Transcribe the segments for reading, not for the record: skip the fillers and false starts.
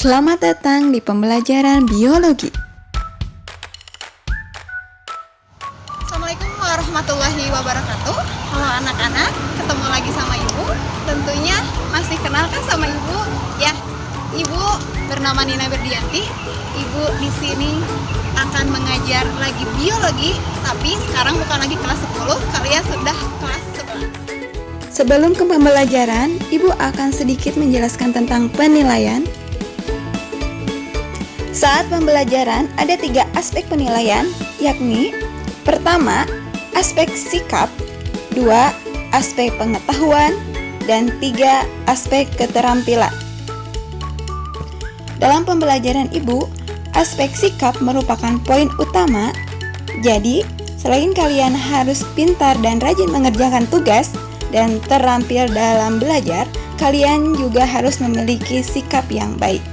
Selamat datang di pembelajaran biologi. Assalamualaikum warahmatullahi wabarakatuh. Halo anak-anak, ketemu lagi sama Ibu. Tentunya masih kenal kan sama Ibu? Ya, Ibu bernama Nina Berdianti. Ibu di sini akan mengajar lagi biologi, tapi sekarang bukan lagi kelas 10, kalian sudah kelas 11. Sebelum ke pembelajaran, Ibu akan sedikit menjelaskan tentang penilaian. Saat pembelajaran ada 3 aspek penilaian, yakni pertama, aspek sikap, 2, aspek pengetahuan, dan 3, aspek keterampilan. Dalam pembelajaran Ibu, aspek sikap merupakan poin utama. Jadi, selain kalian harus pintar dan rajin mengerjakan tugas dan terampil dalam belajar, kalian juga harus memiliki sikap yang baik.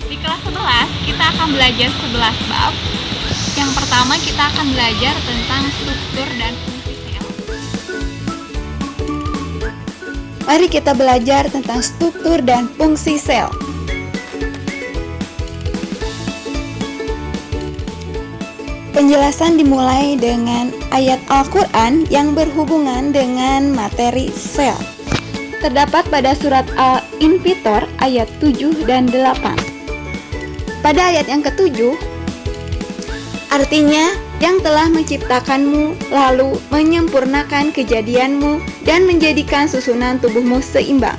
Di kelas 11 kita akan belajar 11 bab. Yang pertama kita akan belajar tentang struktur dan fungsi sel. Mari kita belajar tentang struktur dan fungsi sel. Penjelasan dimulai dengan ayat Al-Quran yang berhubungan dengan materi sel. Terdapat pada surat Al-Infitor ayat 7 dan 8. Pada ayat yang ke-7, artinya yang telah menciptakanmu lalu menyempurnakan kejadianmu dan menjadikan susunan tubuhmu seimbang.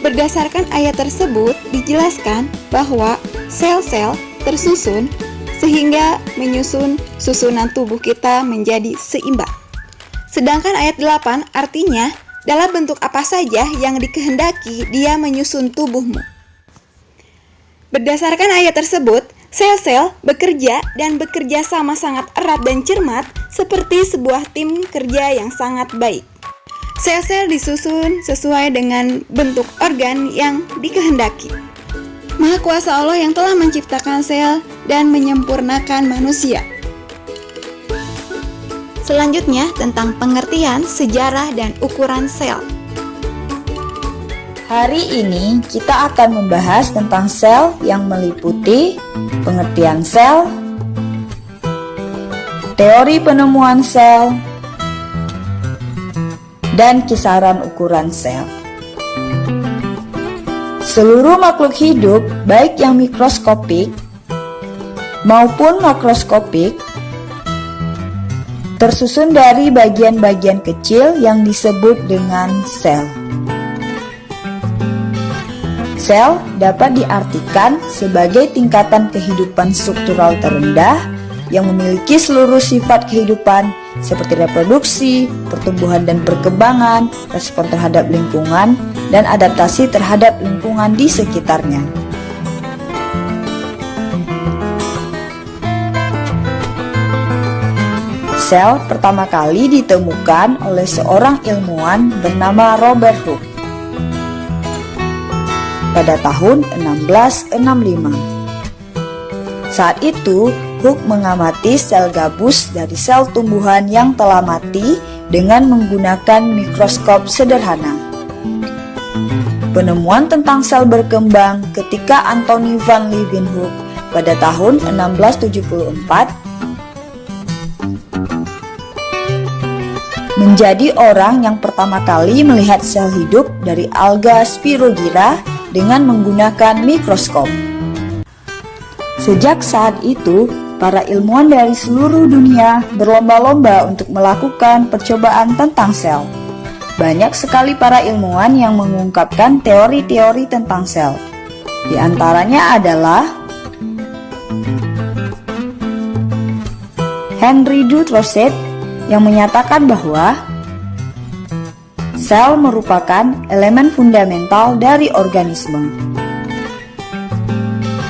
Berdasarkan ayat tersebut dijelaskan bahwa sel-sel tersusun sehingga menyusun susunan tubuh kita menjadi seimbang. Sedangkan ayat 8 artinya dalam bentuk apa saja yang dikehendaki dia menyusun tubuhmu. Berdasarkan ayat tersebut, sel-sel bekerja dan bekerja sama sangat erat dan cermat seperti sebuah tim kerja yang sangat baik. Sel-sel disusun sesuai dengan bentuk organ yang dikehendaki. Maha Kuasa Allah yang telah menciptakan sel dan menyempurnakan manusia. Selanjutnya tentang pengertian, sejarah, dan ukuran sel. Hari ini kita akan membahas tentang sel yang meliputi pengertian sel, teori penemuan sel, dan kisaran ukuran sel. Seluruh makhluk hidup, baik yang mikroskopik maupun makroskopik, tersusun dari bagian-bagian kecil yang disebut dengan sel. Sel dapat diartikan sebagai tingkatan kehidupan struktural terendah yang memiliki seluruh sifat kehidupan seperti reproduksi, pertumbuhan dan perkembangan, respon terhadap lingkungan, dan adaptasi terhadap lingkungan di sekitarnya. Sel pertama kali ditemukan oleh seorang ilmuwan bernama Robert Hooke pada tahun 1665. Saat itu, Hooke mengamati sel gabus dari sel tumbuhan yang telah mati dengan menggunakan mikroskop sederhana. Penemuan tentang sel berkembang ketika Anthony van Leeuwenhoek pada tahun 1674 menjadi orang yang pertama kali melihat sel hidup dari alga Spirogyra dengan menggunakan mikroskop. Sejak saat itu, para ilmuwan dari seluruh dunia berlomba-lomba untuk melakukan percobaan tentang sel. Banyak sekali para ilmuwan yang mengungkapkan teori-teori tentang sel. Di antaranya adalah Henry Dutrosset yang menyatakan bahwa sel merupakan elemen fundamental dari organisme.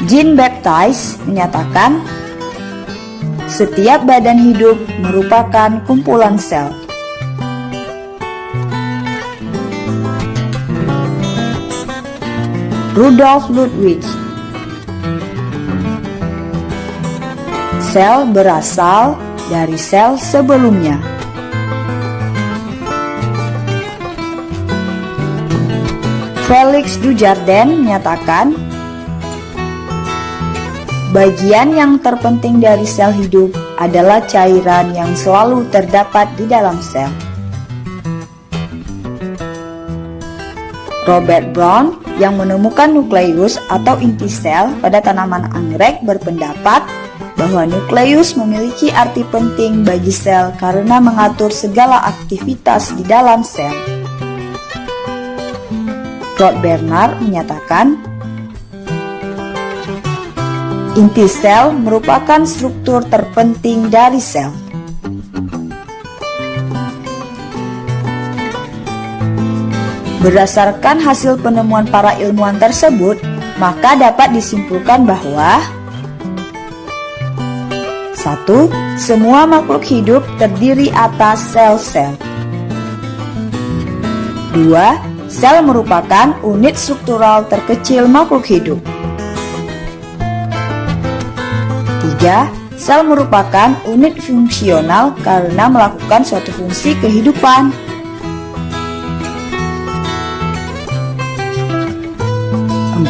Jean-Baptiste menyatakan setiap badan hidup merupakan kumpulan sel. Rudolf Ludwig, sel berasal dari sel sebelumnya. Felix Dujardin menyatakan, bagian yang terpenting dari sel hidup adalah cairan yang selalu terdapat di dalam sel. Robert Brown yang menemukan nukleus atau inti sel pada tanaman anggrek berpendapat bahwa nukleus memiliki arti penting bagi sel karena mengatur segala aktivitas di dalam sel. Claude Bernard menyatakan, inti sel merupakan struktur terpenting dari sel. Berdasarkan hasil penemuan para ilmuwan tersebut, maka dapat disimpulkan bahwa 1. Semua makhluk hidup terdiri atas sel-sel. 2. Sel merupakan unit struktural terkecil makhluk hidup. 3. Sel merupakan unit fungsional karena melakukan suatu fungsi kehidupan. 4.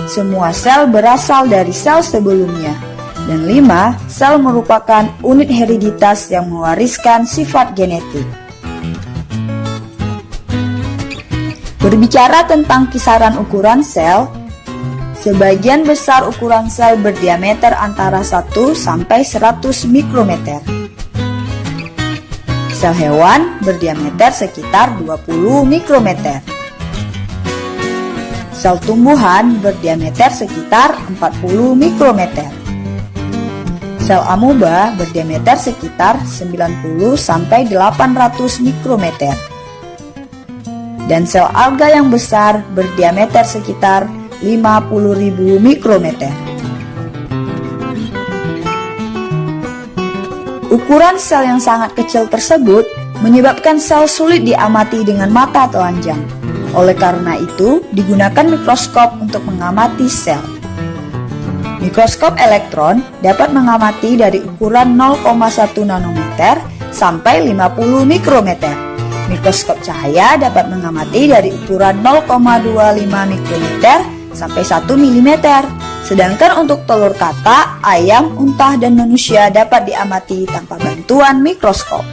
Semua sel berasal dari sel sebelumnya. Dan 5. Sel merupakan unit hereditas yang mewariskan sifat genetik. Berbicara tentang kisaran ukuran sel, sebagian besar ukuran sel berdiameter antara 1 sampai 100 mikrometer. Sel hewan berdiameter sekitar 20 mikrometer. Sel tumbuhan berdiameter sekitar 40 mikrometer. Sel amoeba berdiameter sekitar 90 sampai 800 mikrometer. Dan sel alga yang besar berdiameter sekitar 50.000 mikrometer. Ukuran sel yang sangat kecil tersebut menyebabkan sel sulit diamati dengan mata telanjang. Oleh karena itu, digunakan mikroskop untuk mengamati sel. Mikroskop elektron dapat mengamati dari ukuran 0,1 nanometer sampai 50 mikrometer. Mikroskop cahaya dapat mengamati dari ukuran 0,25 mikrometer sampai 1 mm. Sedangkan untuk telur katak, ayam, unta, dan manusia dapat diamati tanpa bantuan mikroskop.